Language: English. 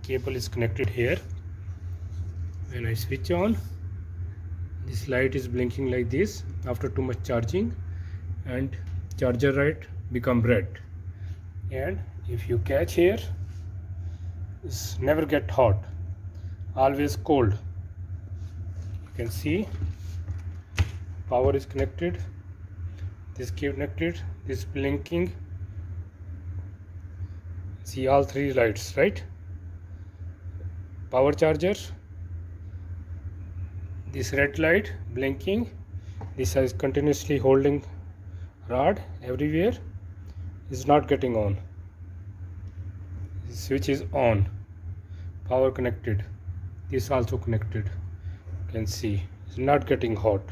cable is connected here. When I switch on, this light is blinking like this after too much charging, and charger light become red. And if you catch here, it's never get hot, always cold. You can see power is connected, this connected, this blinking. See all three lights, right? Power charger, this red light blinking, this is continuously holding rod everywhere, is not getting on. This switch is on, power connected, this also connected. You can see it's not getting hot.